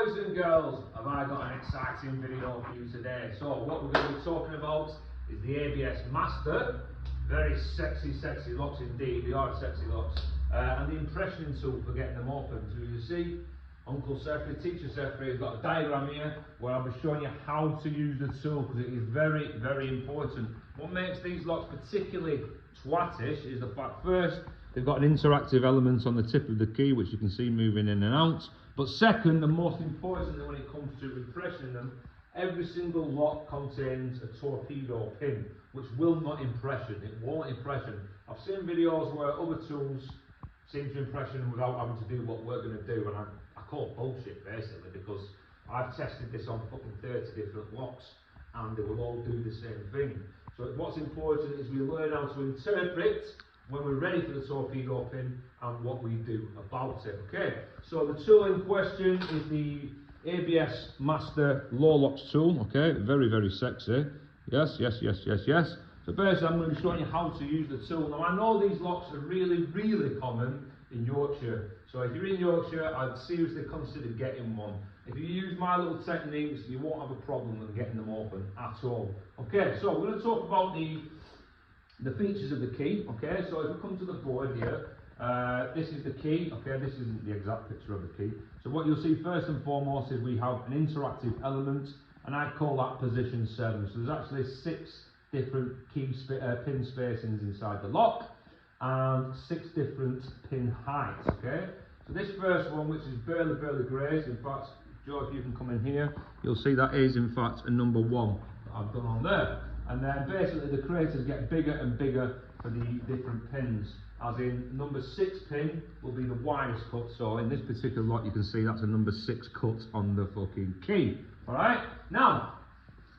boys and girls, have I got an exciting video for you today. So what we're going to be talking about is the ABS Master. Very sexy locks indeed, they are sexy locks. And the impressioning tool for getting them open. So you see, Uncle Secretary, Teacher Secretary has got a diagram here where I'll be showing you how to use the tool, because it is very, very important. What makes these locks particularly twattish is the fact, first, they've got an interactive element on the tip of the key which you can see moving in and out. But second, and most importantly when it comes to impressioning them, every single lock contains a torpedo pin which will not impression, it won't impression. I've seen videos where other tools seem to impression them without having to do what we're going to do, and I call bullshit basically, because I've tested this on fucking 30 different locks and they will all do the same thing. So what's important is we learn how to interpret when we're ready for the torpedo pin and what we do about it. Okay, so the tool in question is the ABS Master Low Locks tool. Okay, very, very sexy. Yes. So basically I'm going to be showing you how to use the tool. Now I know these locks are really, really common in Yorkshire. So if you're in Yorkshire, I'd seriously consider getting one. If you use my little techniques, you won't have a problem with getting them open at all. Okay, so we're going to talk about the features of the key. Okay, so if we come to the board here, this is the key. Okay, this isn't the exact picture of the key. So what you'll see first and foremost is we have an interactive element, and I call that position 7. So there's actually 6 different pin spacings inside the lock and 6 different pin heights. Okay, so this first one, which is barely grazed, in fact, Joe, if you can come in here, you'll see that is in fact a number 1 that I've done on there. And then basically the craters get bigger and bigger for the different pins, as in number 6 pin will be the widest cut. So in this particular lot you can see that's a number 6 cut on the fucking key. Alright, now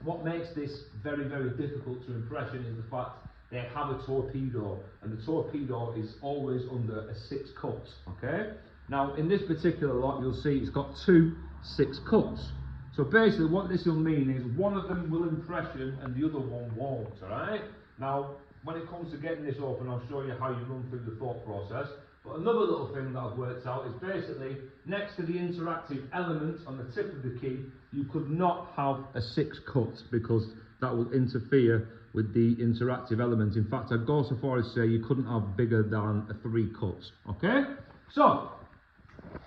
what makes this very, very difficult to impression is the fact they have a torpedo, and the torpedo is always under a 6 cut. Okay, now in this particular lot you'll see it's got 2 6 cuts. So basically what this will mean is one of them will impression and the other one won't. Alright, now when it comes to getting this open, I'll show you how you run through the thought process. But another little thing that I've worked out is basically next to the interactive element on the tip of the key, you could not have a 6 cut, because that will interfere with the interactive element. In fact, I'd go so far as to say you couldn't have bigger than a 3 cuts. Okay, so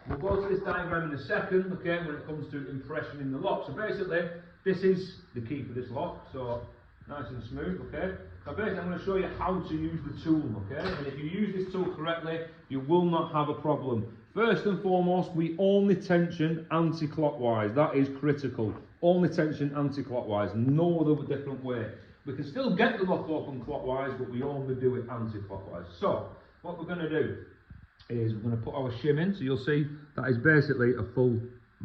we'll go to this diagram in a second. Okay, when it comes to impressioning the lock. So basically this is the key for this lock, so nice and smooth. Okay, so basically I'm going to show you how to use the tool. Okay, and if you use this tool correctly, you will not have a problem. First and foremost, we only tension anti-clockwise. That is critical. Only tension anti-clockwise, no other different way. We can still get the lock open clockwise, but we only do it anti-clockwise. So what we're going to do is we're going to put our shim in. So you'll see that is basically a full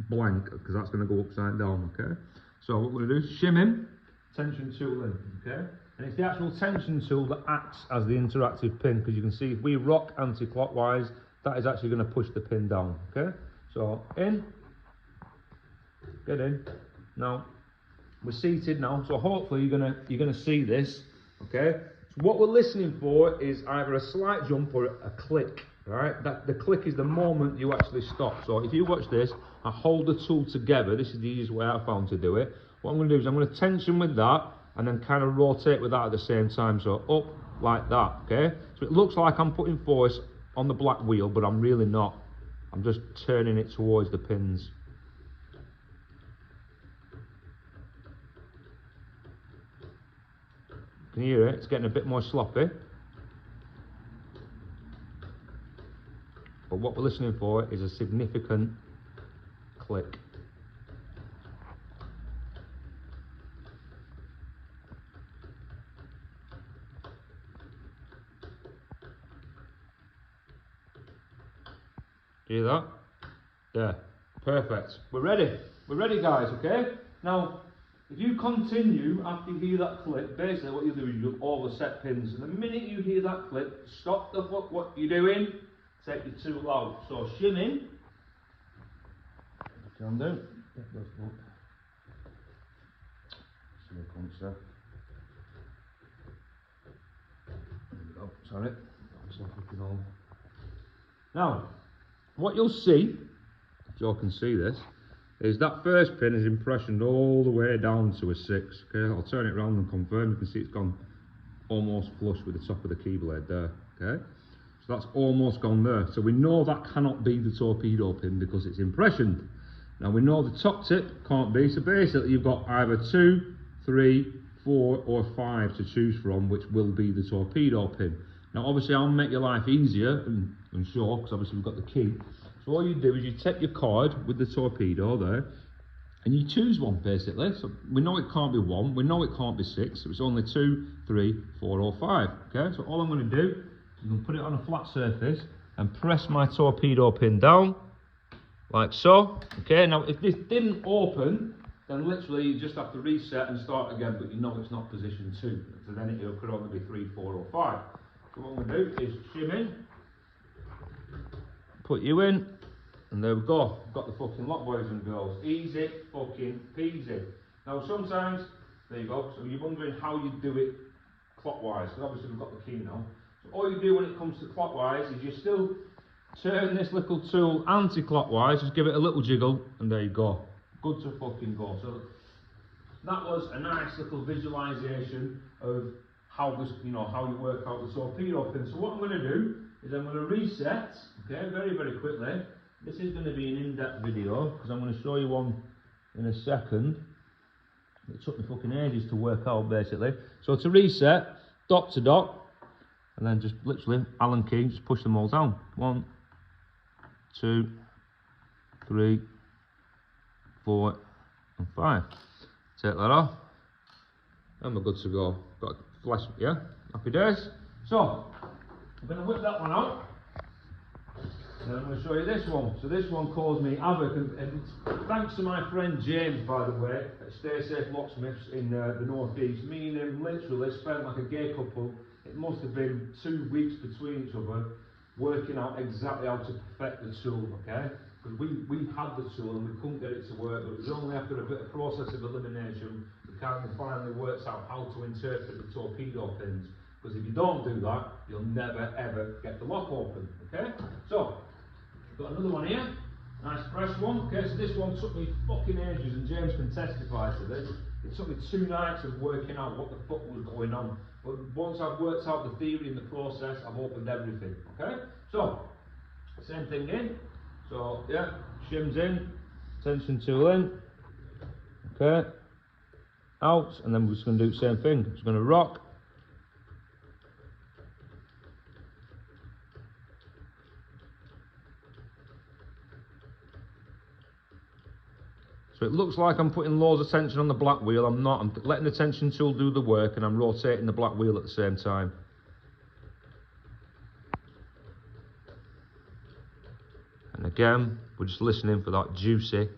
blank, because that's going to go upside down. Okay, so what we're going to do is shim in, tension tool in. Okay, and it's the actual tension tool that acts as the interactive pin, because you can see if we rock anti-clockwise, that is actually going to push the pin down. Okay, so in, get in. Now we're seated now, so hopefully you're gonna see this. Okay, so what we're listening for is either a slight jump or a click. Right, that the click is the moment you actually stop. So if you watch this, I hold the tool together. This is the easiest way I found to do it. What I'm going to do is I'm going to tension with that and then kind of rotate with that at the same time. So up like that. Okay, so it looks like I'm putting force on the black wheel, but I'm really not. I'm just turning it towards the pins. Can you hear it? It's getting a bit more sloppy. But what we're listening for is a significant click. Do you hear that? Yeah, perfect. We're ready. We're ready, guys, okay? Now, if you continue after you hear that click, basically what you'll do is you'll overset pins. And the minute you hear that click, stop what you're doing. Take your tool out. So shim in. Can do. Sorry. Now, what you'll see, if Joe can see this, is that first pin is impressioned all the way down to a 6. Okay, I'll turn it around and confirm. You can see it's gone almost flush with the top of the key blade there. Okay, so that's almost gone there. So we know that cannot be the torpedo pin because it's impressioned. Now we know the top tip can't be, so basically you've got either 2, 3, 4 or 5 to choose from, which will be the torpedo pin. Now obviously I'll make your life easier and sure, because obviously we've got the key. So all you do is you take your card with the torpedo there, and you choose one basically. So we know it can't be 1, we know it can't be 6, so it's only 2, 3, 4 or 5. Okay, so all I'm going to do is I'm going to put it on a flat surface and press my torpedo pin down, like so. Okay, now if this didn't open, then literally you just have to reset and start again, but you know it's not position 2, so then it could only be 3, 4 or 5. So what I'm going to do is shim in, put you in, and there we go. We've got the fucking lock, boys and girls. Easy fucking peasy. Now sometimes, there you go, so you're wondering how you do it clockwise, because obviously we've got the key now. So all you do when it comes to clockwise is you still turn this little tool anti-clockwise, just give it a little jiggle, and there you go. Good to fucking go. So that was a nice little visualization of how this, you know, how you work out the torpedo pin. So what I'm going to do is I'm going to reset, okay, very, very quickly. This is going to be an in-depth video because I'm going to show you one in a second. It took me fucking ages to work out basically. So to reset, dot to dot, and then just literally Allen key, just push them all down. 1, 2, 3, 4 and 5. Take that off, and we're good to go. Got flash, yeah, happy days. So I'm going to whip that one out, and I'm going to show you this one. So this one caused me havoc, and it's thanks to my friend James, by the way, at Stay Safe Locksmiths in the North East. Me and him literally spent like a gay couple. It must have been 2 weeks between each other, working out exactly how to perfect the tool, okay? Because we had the tool and we couldn't get it to work, but it was only after a bit of process of elimination we kind of finally worked out how to interpret the torpedo pins. Because if you don't do that, you'll never ever get the lock open, okay? So, got another one here, nice fresh one. Okay, so this one took me fucking ages, and James can testify to this. It took me 2 nights of working out what the fuck was going on. But once I've worked out the theory and the process, I've opened everything, okay? So, same thing in. So, yeah, shims in, tension tool in, okay, out, and then we're just going to do the same thing. It's going to rock. So it looks like I'm putting loads of tension on the black wheel. I'm not. I'm letting the tension tool do the work, and I'm rotating the black wheel at the same time. And again, we're just listening for that juicy.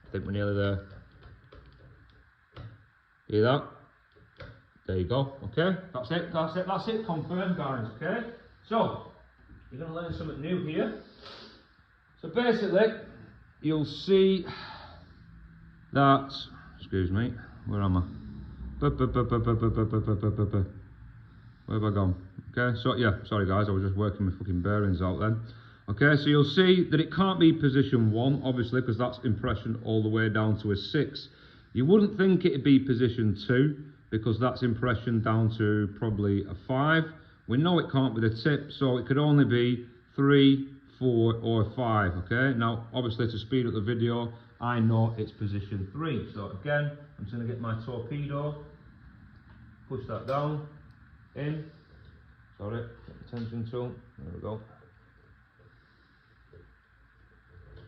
I think we're nearly there. Hear that? There you go. Okay, that's it. That's it. That's it. Confirmed, guys. Okay. So you're going to learn something new here. So basically, you'll see that. Excuse me. Where am I? Where have I gone? Okay, so yeah, sorry guys, I was just working my fucking bearings out then. Okay, so you'll see that it can't be position 1, obviously, because that's impression all the way down to a 6. You wouldn't think it'd be position 2, because that's impression down to probably a 5. We know it can't be the tip, so it could only be 3, 4 or 5, okay? Now, obviously, to speed up the video, I know it's position 3. So again, I'm just going to get my torpedo, push that down. In, sorry, get the tension tool, there we go.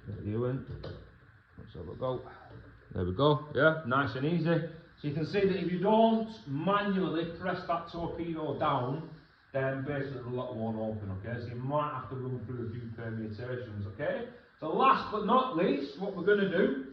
Get you in, let's have a go. There we go, yeah, nice and easy. So you can see that if you don't manually press that torpedo down, then basically the lock won't open, okay? So you might have to run through a few permutations, okay? So last but not least, what we're going to do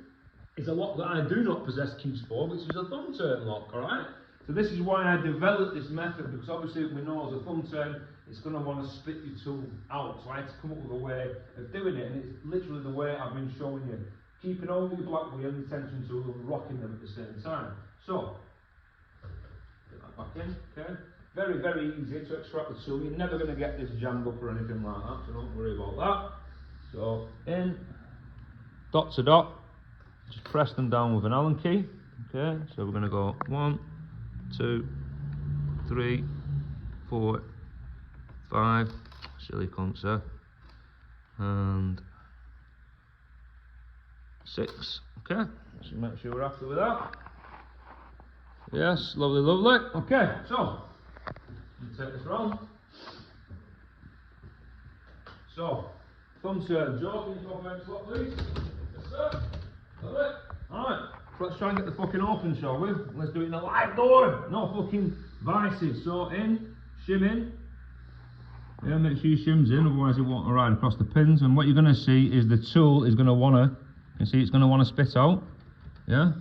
is a lock that I do not possess keys for, which is a thumb turn lock, alright? So this is why I developed this method, because obviously we know as a thumb turn, it's going to want to spit your tool out. So I had to come up with a way of doing it, and it's literally the way I've been showing you. Keeping over your black wheel and the tension tool and rocking them at the same time. So, get that back in, okay? Very, very easy to extract the tool. You're never going to get this jammed up or anything like that, so don't worry about that. So in, dot to dot, just press them down with an Allen key. Okay, so we're going to go 1, 2, 3, 4, 5, silly concept, and 6. Okay, so make sure we're happy with that. Yes, lovely, lovely. Okay, so take this round. So, thumb turn. Joe, can you go for slot, please? Yes, sir. Love it. Alright, so let's try and get the fucking open, shall we? Let's do it in a live door. No fucking vices. So, in, shim in. Yeah, make sure you shims in, otherwise it won't ride across the pins. And what you're going to see is the tool is going to want to, you can see it's going to want to spit out. Yeah?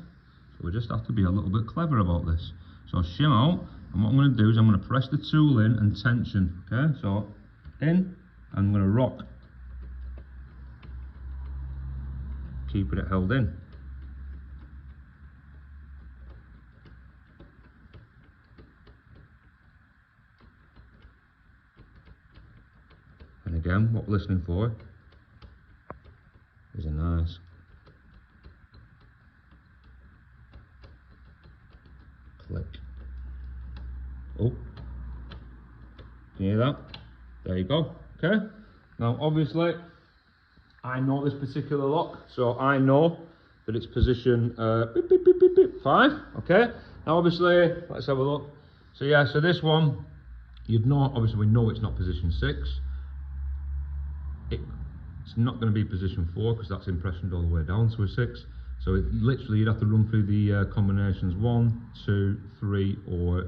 So we just have to be a little bit clever about this. So shim out. And what I'm going to do is I'm going to press the tool in and tension, okay? So, in, I'm going to rock. Keeping it held in. And again, what we're listening for is a nice click. Oh, can you hear that? There you go. Okay. Now, obviously, I know this particular lock, so I know that it's position beep, beep, beep, beep, beep, 5. Okay. Now, obviously, let's have a look. So yeah, so this one, you'd know. Obviously, we know it's not position 6. It's not going to be position 4 because that's impressioned all the way down to a 6. So it, literally you'd have to run through the combinations 1, 2, 3 or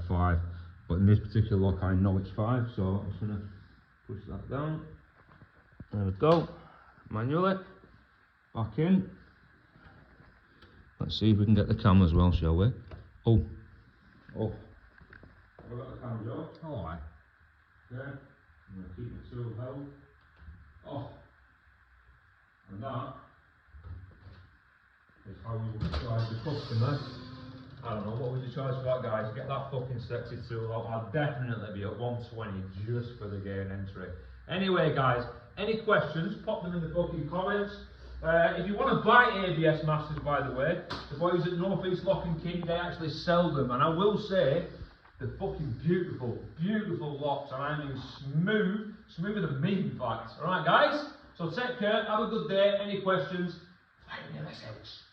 5. But in this particular lock I know it's 5, so I'm just going to push that down. There we go. Manually. Back in. Let's see if we can get the cam as well, shall we? Oh. Oh. Have I got the cam, Joe? Alright. Okay. I'm going to keep the tool held. Oh. And that is how you would charge the customer. I don't know, what would you charge for that, guys? Get that fucking sexy tool out. I'll definitely be at 120 just for the gain entry. Anyway, guys, any questions, pop them in the fucking comments. If you want to buy ABS Masters, by the way, the boys at North East Lock and Key, they actually sell them. And I will say, they're fucking beautiful, beautiful locks. And I mean smooth, smoother than me, in fact. Alright, guys? So take care, have a good day. Any questions, find me a message.